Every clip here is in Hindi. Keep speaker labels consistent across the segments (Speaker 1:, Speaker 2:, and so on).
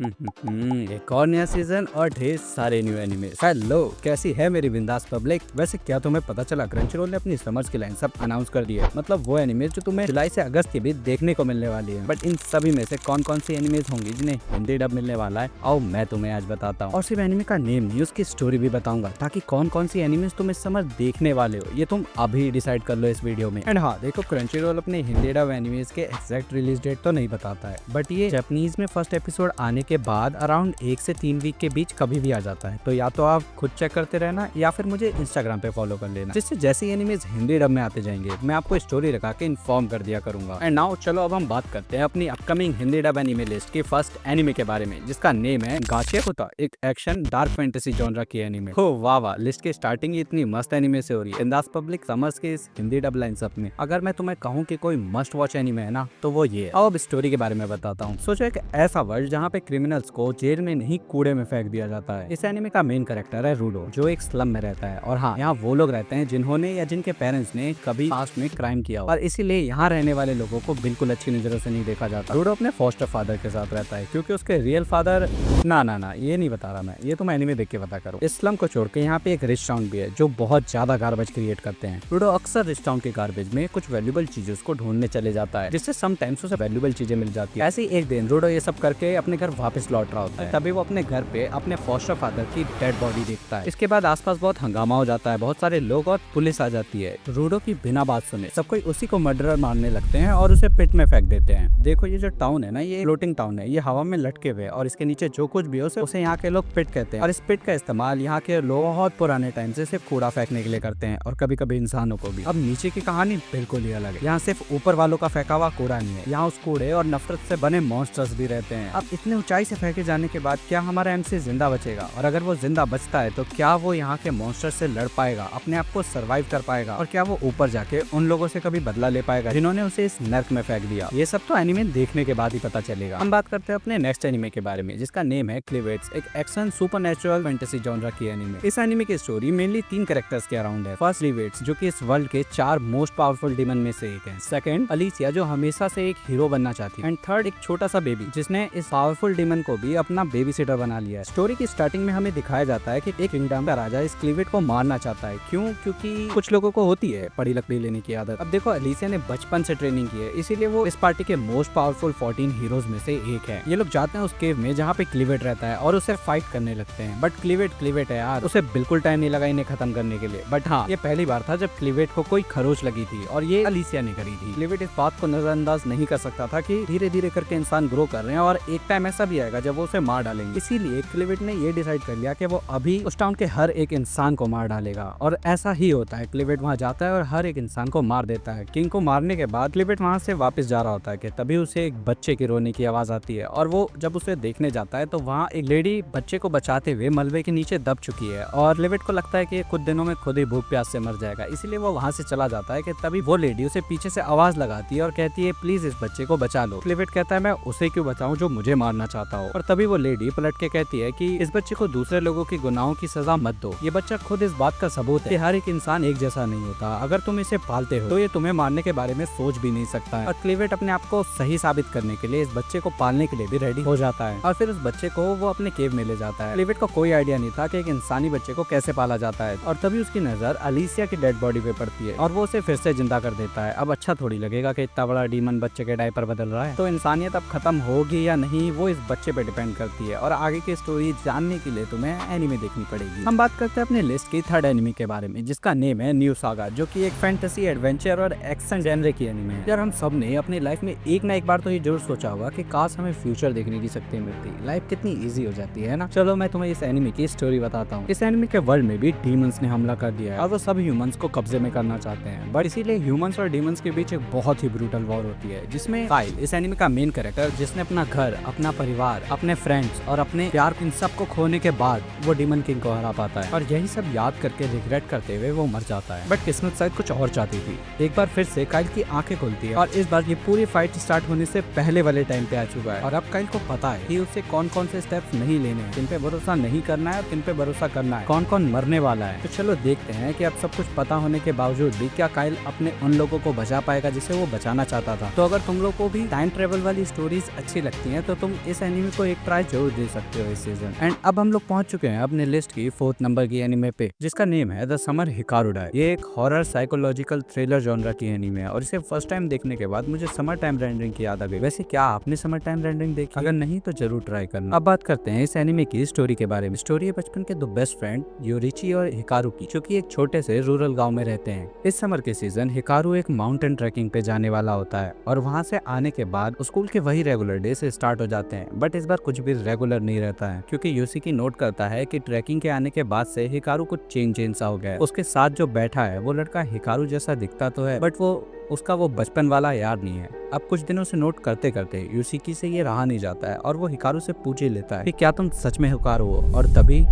Speaker 1: एक और नया सीजन और ढेर सारे न्यू एनिमे। हेलो, कैसी है मेरी बिंदास पब्लिक। वैसे क्या तुम्हें पता चला क्रंचीरोल ने अपनी समर्स की लाइन सब अनाउंस कर दी है। मतलब वो एनिमे जो तुम्हें जुलाई से अगस्त के बीच देखने को मिलने वाली है। बट इन सभी में से कौन कौन सी एनिमेज होंगी जिन्हें हिंदी डब मिलने वाला है, आओ मैं तुम्हें आज बताता हूँ। और सिर्फ एनिमे का नेम, न्यूज की स्टोरी भी बताऊंगा, ताकि कौन कौन सी एनिमेज तुम इस समर देखने वाले हो ये तुम अभी डिसाइड कर लो इस वीडियो में। एंड हाँ देखो, क्रंचीरोल अपने हिंदी डब एनिमेज के एग्जैक्ट रिलीज डेट तो नहीं बताता है, बट ये जापानीज में फर्स्ट एपिसोड आने के बाद अराउंड 1 से 3 वीक के बीच कभी भी आ जाता है। तो या तो आप खुद चेक करते रहना या फिर मुझे इंस्टाग्राम पे फॉलो कर लेना, जिससे जैसे ही एनिमेज हिंदी डब में आते जाएंगे मैं आपको स्टोरी लगा के इन्फॉर्म कर दिया करूंगा। एंड नाउ चलो अब हम बात करते हैं अपनी upcoming Hindi dub anime list की फर्स्ट एनिमे के बारे में, जिसका नेम है गाचियाकुता, एक एक्शन डार्क फैंटेसी जॉनरा की एनिमे। हो वाह वाह, लिस्ट की स्टार्टिंग ही इतनी मस्त एनिमे से हो रही है। बिंदास पब्लिक समर्स के इस हिंदी डब लाइनअप में अगर मैं तुम्हें कहूँ कि कोई मस्ट वॉच एनिमे है ना, तो वो ये है। अब स्टोरी के बारे में बताता हूँ। सोचो एक ऐसा वर्ल्ड जहाँ पे क्रिमिनल्स को जेल में नहीं कूड़े में फेंक दिया जाता है। इस एनिमे का मेन कैरेक्टर है रूडो, जो एक स्लम में रहता है। और हाँ, यहाँ वो लोग रहते हैं जिन्होंने या जिनके पेरेंट्स ने कभी पास्ट में क्राइम किया हो, और इसीलिए यहाँ रहने वाले लोगों को बिल्कुल अच्छी नजरों से नहीं देखा जाता। रूडो अपने फॉस्टर फादर के साथ रहता है, क्योंकि उसके रियल फादर ना ये नहीं बता रहा मैं, ये तुम एनिमे देख के पता करो। इस स्लम को छोड़ के यहाँ पे एक रिच टाउन भी है जो बहुत ज्यादा गार्बेज क्रिएट करते हैं। रूडो अक्सर रिच टाउन के गार्बेज में कुछ वैल्यूबल चीजों को ढूंढने चले जाता है, जिससे समटाइम्स उसे वैल्यूबल चीजें मिल जाती है। ऐसे ही एक दिन रूडो ये सब करके अपने घर वापस लौट रहा होता है, तभी वो अपने घर पे अपने फॉस्टर फादर की डेड बॉडी देखता है। इसके बाद आसपास बहुत हंगामा हो जाता है, बहुत सारे लोग और पुलिस आ जाती है। रूडो की बिना बात सुने सब कोई उसी को मर्डरर मारने लगते हैं और उसे पिट में फेंक देते हैं। देखो ये जो टाउन है ना, ये फ्लोटिंग टाउन है, ये हवा में लटके हुए और इसके नीचे जो कुछ भी हो उसे यहाँ के लोग पिट कहते हैं। और इस पिट का इस्तेमाल यहाँ के लोग बहुत पुराने टाइम से सिर्फ कूड़ा फेंकने के लिए करते हैं, और कभी कभी इंसानों को भी। अब नीचे की कहानी बिल्कुल ही अलग है। यहाँ सिर्फ ऊपर वालों का फेंका हुआ कूड़ा नहीं है, यहाँ उस कूड़े और नफरत से बने मॉन्स्टर्स भी रहते हैं। अब इतने ऊंचाई से फेंके जाने के बाद क्या हमारा एमसी जिंदा बचेगा? और अगर वो जिंदा बचता है तो क्या वो यहाँ के मॉन्स्टर से लड़ पाएगा, अपने आप को सरवाइव कर पाएगा, और क्या वो ऊपर जाके उन लोगों से कभी बदला ले पाएगा जिन्होंने उसे इस नर्क में फेंक दिया? ये सब तो एनिमे देखने के बाद ही पता चलेगा। हम बात करते हैं अपने नेक्स्ट एनिमे के बारे में, जिसका नेम है क्लीवेट्स, एक एक्शन सुपरनैचुरल फैंटेसी जॉनरा की एनिमे। इस एनिमे की स्टोरी मेनली 3 कैरेक्टर्स के अराउंड है। फर्स्ट क्लीवेट्स, जो कि इस वर्ल्ड के 4 मोस्ट पावरफुल डीमन में से एक है। सेकंड अलिसिया, जो हमेशा से एक हीरो बनना चाहती है। एंड थर्ड एक छोटा सा बेबी, जिसने इस पावरफुल डीमन को भी अपना बेबी सिटर बना लिया है। स्टोरी की स्टार्टिंग में हमें दिखाया जाता है कि एक किंगडम का राजा इस क्लीवेट को मारना चाहता है। क्यों? क्योंकि कुछ लोगों को होती है पड़ी लकड़ी लेने की आदत। अब देखो, अलिसिया ने बचपन से ट्रेनिंग की है, इसीलिए वो इस पार्टी के मोस्ट पावरफुल 14 हीरोज में से एक है। ये लोग जाते हैं उस केव में जहाँ पे क्लीवेट रहता है और उसे फाइट करने लगते हैं। बट क्लीवेट है यार, उसे बिल्कुल टाइम नहीं लगा इन्हें खत्म करने के लिए। बट हाँ, ये पहली बार था जब क्लीवेट को कोई खरोच लगी थी, और ये अलिसिया ने करी थी। क्लीवेट इस बात को नजरअंदाज नहीं कर सकता था कि धीरे धीरे करके इंसान ग्रो कर रहे हैं और एक टाइम ऐसा भी आएगा जब वो उसे मार डालेंगे। इसीलिए क्लीवेट ने ये डिसाइड कर लिया कि वो अभी उस टाउन के हर एक इंसान को मार डालेगा। और ऐसा ही होता है, क्लीवेट वहाँ जाता है और हर एक इंसान को मार देता है। किंग को मारने के बाद क्लीवेट वहाँ से वापस जा रहा होता है कि तभी उसे एक बच्चे की रोने की आवाज आती है, और वो जब उसे देखने जाता है तो वहाँ एक लेडी बच्चे को बचाते हुए मलबे के नीचे दब चुकी है, और क्लीवेट को लगता है कि कुछ दिनों में खुद ही भूख प्यास से मर जाएगा। इसीलिए वो वहाँ से चला जाता है कि तभी वो लेडी उसे पीछे से आवाज लगाती है और कहती है प्लीज इस बच्चे को बचा लो। क्लीवेट कहता है मैं उसे क्यों बचाऊं जो मुझे मारना चाहता हो। और तभी वो लेडी पलट के कहती है कि इस बच्चे को दूसरे लोगों की गुनाहों की सजा मत दो। ये बच्चा खुद इस बात का सबूत है कि हर एक इंसान एक जैसा नहीं होता। अगर तुम इसे पालते हो तो ये तुम्हें मारने के बारे में सोच भी नहीं सकता है। और क्लीवेट अपने आप को सही साबित करने के लिए इस बच्चे को पालने के लिए भी रेडी हो जाता है, और फिर उस बच्चे को वो अपने केव में ले जाता है। क्लीवेट को कोई आइडिया नहीं था कि एक इंसानी बच्चे को कैसे पाला जाता है। और तभी उसकी नजर अलिसिया की डेड बॉडी पे पड़ती है और वो उसे फिर से जिंदा कर देता है। अब अच्छा थोड़ी लगेगा कि इतना बड़ा डीमन बच्चे के डायपर बदल रहा है, तो इंसानियत अब खत्म होगी या नहीं वो इस बच्चे पे डिपेंड करती है। और आगे की स्टोरी जानने के लिए तुम्हें एनिमे देखनी पड़ेगी। हम बात करते हैं अपने लिस्ट की थर्ड एनिमे के बारे में, जिसका नेम है न्यू सागा, जो कि एक फैंटेसी एडवेंचर और एक्शन जेनरे की एनिमे है। यार हम सब ने अपनी लाइफ में एक ना एक बार तो ये जरूर सोचा होगा कि काश हमें फ्यूचर देखने की शक्ति मिलती, लाइफ कितनी इजी हो जाती है ना। चलो मैं तुम्हें इस एनिमे की स्टोरी बताता हूँ। इस एनिमे के वर्ल्ड में भी डीमंस ने हमला कर दिया है और वो सब ह्यूमंस को कब्जे में करना चाहते हैं। बट इसीलिए ह्यूमंस और डीमंस के बीच एक बहुत ही ब्रूटल वॉर होती है, जिसमें काइल, इस एनिमे का मेन कैरेक्टर, जिसने अपना घर, अपना परिवार, अपने फ्रेंड्स और अपने प्यार इन सब को खोने के बाद वो डीमन किंग को हरा पाता है। और यही सब याद करके रिग्रेट करते हुए वो मर जाता है। बट किस्मत शायद कुछ और चाहती थी। एक बार फिर से काइल की आंखें खुलती है, और इस बार ये पूरी फाइट स्टार्ट होने से पहले वाले टाइम पे आ चुका है। और अब काइल को पता है कि उसे कौन कौन से स्टेप्स नहीं लेने हैं, किन पे भरोसा नहीं करना है और किन पे भरोसा करना है, कौन कौन मरने वाला है। तो चलो देखते हैं कि अब सब कुछ पता होने के बावजूद भी क्या काइल अपने उन लोगों को बचा पाएगा जिसे वो बचाना चाहता था। तो अगर तुम लोग को भी टाइम ट्रेवल वाली स्टोरीज अच्छी लगती हैं तो तुम इस एनिमे को एक ट्राई जरूर दे सकते हो इस सीजन। एंड अब हम लोग पहुंच चुके हैं अपने लिस्ट की 4th नंबर की एनिमे पे, जिसका नेम है द समर हिकारू डाई। ये एक हॉरर साइकोलॉजिकल थ्रिलर जॉनरा की एनिमे है और इसे फर्स्ट टाइम देखने के बाद मुझे समर टाइम रेंडरिंग की याद आ गई। वैसे क्या आपने समर टाइम रेंडरिंग देखी? अगर नहीं तो जरूर ट्राई करना। अब बात करते हैं इस एनिमे की स्टोरी के बारे में। स्टोरी है बचपन के दो बेस्ट फ्रेंड योरिची और हिकारू की, जो कि एक छोटे से रूरल गांव में रहते हैं। इस समर के सीजन हिकारू एक माउंटेन ट्रैकिंग पे जाने वाला होता है और वहां से आने के बाद स्कूल के वही रेगुलर डे से स्टार्ट हो जाते हैं। बट इस बार कुछ भी रेगुलर नहीं रहता है, क्योंकि योशिकी नोट करता है कि ट्रैकिंग के आने के बाद से हिकारू कुछ चेंज सा हो गया है। उसके साथ जो बैठा है वो लड़का हिकारू जैसा दिखता तो है, बट वो उसका वो बचपन वाला यार नहीं है। अब कुछ दिनों से नोट करते करते योशिकी से ये रहा नहीं जाता है और वो हिकारू से पूछ ही लेता है कि क्या तुम सच में हिकारू हो। और तभी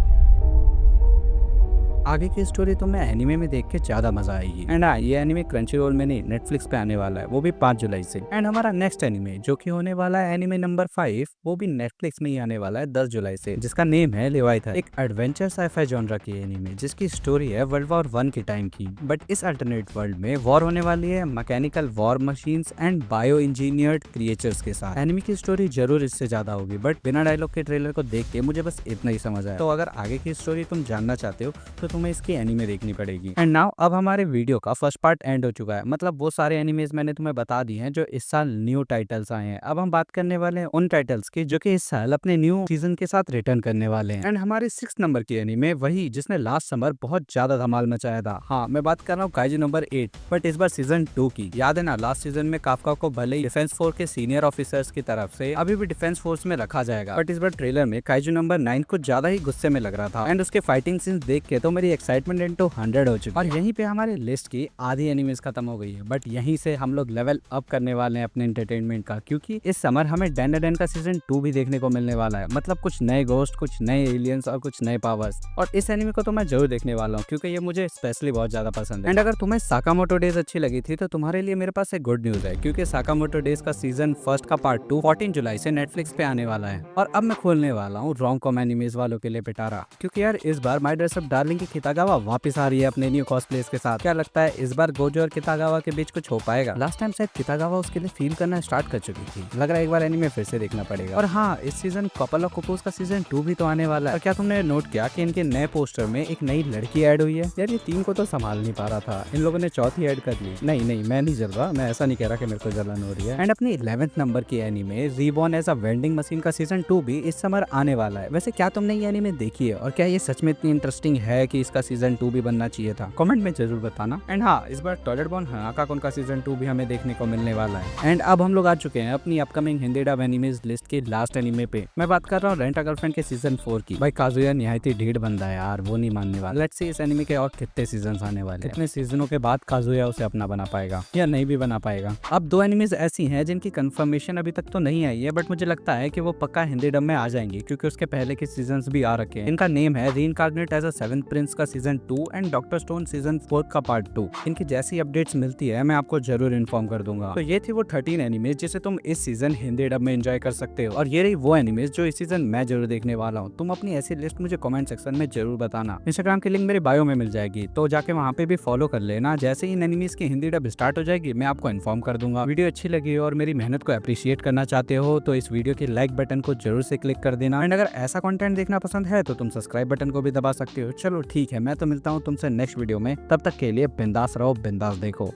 Speaker 1: आगे की स्टोरी तो मैं एनिमे में देख के ज्यादा मजा आएगी। एंड ये एनिमे क्रंचीरोल में नहीं, नेटफ्लिक्स पे आने वाला है, वो भी 5 जुलाई से। एंड हमारा नेक्स्ट एनिमे जो कि होने वाला है एनिमे नंबर 5, वो भी नेटफ्लिक्स में ही आने वाला है 10 जुलाई से, जिसका नेम है लेवाइथन। एक एडवेंचर साइफाई जॉनरा की एनिमे जिसकी स्टोरी है वर्ल्ड वॉर 1 के टाइम की। बट इस अल्टरनेट वर्ल्ड में वॉर होने वाली है mechanical war machines and bio engineered creatures के साथ। एनिमे की स्टोरी जरूर इससे ज्यादा होगी, बट बिना डायलॉग के ट्रेलर को देख के मुझे बस इतना ही समझ आया। तो अगर आगे की स्टोरी तुम जानना चाहते हो तो तुम्हें इसकी एनिमे देखनी पड़ेगी। एंड नाउ अब हमारे वीडियो का फर्स्ट पार्ट एंड हो चुका है। मतलब वो सारे एनिमेज मैंने तुम्हें बता दिए हैं जो इस साल न्यू टाइटल्स आए हैं। अब हम बात करने वाले हैं उन टाइटल्स की जो कि इस साल अपने न्यू सीजन के साथ रिटर्न करने वाले हैं। एंड हमारे 6 नंबर की एनिमे वही जिसने लास्ट समर बहुत ज्यादा धमाल मचाया था। हाँ, मैं बात कर रहा हूँ काइजू नंबर 8, बट इस बार सीजन 2 की। याद है ना, लास्ट सीजन में काफका को भले ही डिफेंस फोर्स के सीनियर ऑफिसर्स की तरफ से अभी भी डिफेंस फोर्स में रखा जाएगा, बट इस बार ट्रेलर में काइजू नंबर 9 कुछ ज्यादा ही गुस्से में लग रहा था। एंड उसके फाइटिंग सीन्स देख के तो मेरी एक्साइटमेंट इनटू 100 हो चुकी। और यहीं पे हमारे लिस्ट की आधी एनिमेज खत्म हो गई है, बट यहीं से हम लोग लेवल अप करने वाले हैं अपने एंटरटेनमेंट का, क्योंकि इस समर हमें डैन का सीजन 2 भी देखने को मिलने वाला है। मतलब कुछ नए गोस्ट, कुछ नए एलियंस और कुछ नए पावर्स। और इस एनिमे को तो मैं जरूर देखने वाला हूँ क्योंकि ये मुझे स्पेशली बहुत ज्यादा पसंद है। एंड अगर तुम्हें साकामोटो डेज अच्छी लगी थी तो तुम्हारे लिए मेरे पास एक गुड न्यूज है, क्योंकि साकामोटो डेज का सीजन 1 का पार्ट 2 14 जुलाई से नेटफ्लिक्स पे आने वाला है। और अब मैं खोलने वाला हूँ रोम कॉम एनिमेज वालों के लिए पिटारा, क्योंकि यार इस बार माय ड्रेस अप डार्लिंग की कितागावा वापस आ रही है अपने न्यू कॉस्प्लेस के साथ। क्या लगता है इस बार गोजो और कितागावा के बीच कुछ हो पाएगा? लास्ट टाइम शायद कितागावा उसके लिए फील करना स्टार्ट कर चुकी थी। लग रहा है एक बार एनीमे फिर से देखना पड़ेगा। और हाँ, इस सीजन कपल ऑफ कोकोस का सीजन 2 भी तो आने वाला है। और क्या तुमने नोट किया कि इनके नए पोस्टर में एक नई लड़की ऐड हुई है? यार ये 3 को तो संभाल नहीं पा रहा था, इन लोगों ने चौथी ऐड कर ली। नहीं, मैं नहीं जल रहा, मैं ऐसा नहीं कह रहा कि मेरे को जलन हो रही है। एंड अपनी 11th नंबर की anime reborn as a vending machine का सीजन 2 भी इस समर आने वाला है। वैसे क्या तुमने ये एनीमे देखी है और क्या ये सच में इतनी इंटरेस्टिंग है कि इसका सीजन 2 भी बनना चाहिए था? कमेंट में जरूर बताना। एंड हाँ, इस बार टॉयलेट बॉर्न हाकाकुन का सीजन 2 भी हमें देखने को मिलने वाला है। एंड अब हम लोग आ चुके हैं अपनी upcoming Hindi dub animes list के लास्ट एनीमे पे। मैं बात कर रहा हूँ रेंट अ गर्लफ्रेंड के सीजन 4 की। भाई काजुया निहायत ही ढीठ बंदा है यार, वो नहीं मानने वाला। लेट्स सी इस एनीमे के और कितने सीजन आने वाले हैं, कितने सीजनों के बाद काजुया उसे अपना बना पाएगा या नहीं भी बना पाएगा। अब 2 एनिमेज ऐसी हैं जिनकी कंफर्मेशन अभी तक तो नहीं आई है, बट मुझे लगता है कि वो पक्का हिंदी डब में आ जाएंगी क्योंकि उसके पहले के सीजन भी आ रखे हैं। इनका नेम है रीइंकार्नेट एज अ 7th प्रिंस का season 2 and doctor stone season 4 का पार्ट 2। इनकी जैसी अपडेट्स मिलती है मैं आपको जरूर इन्फॉर्म कर दूंगा। तो ये थी वो 13 एनिमेज जिसे तुम इस सीजन हिंदी डब में एंजॉय कर सकते हो। और ये रही वो एनिमेज जो इस सीजन मैं जरूर देखने वाला हूँ। तुम अपनी ऐसी लिस्ट मुझे कमेंट सेक्शन में जरूर बताना। इंस्टाग्राम की लिंक मेरे बायो में मिल जाएगी, तो जाके वहाँ पे भी फॉलो कर लेना। जैसे ही इन एनिमेज की हिंदी डब स्टार्ट हो जाएगी मैं आपको इन्फॉर्म कर दूंगा। वीडियो अच्छी लगी और मेरी मेहनत को अप्रिशिएट करना चाहते हो तो इस वीडियो के लाइक बटन को जरूर से क्लिक कर देना। एंड अगर ऐसा कंटेंट देखना पसंद है तो तुम सब्सक्राइब बटन को भी दबा सकते हो। चलो ठीक है, मैं तो मिलता हूँ तुमसे नेक्स्ट वीडियो में। तब तक के लिए बिंदास रहो, बिंदास देखो।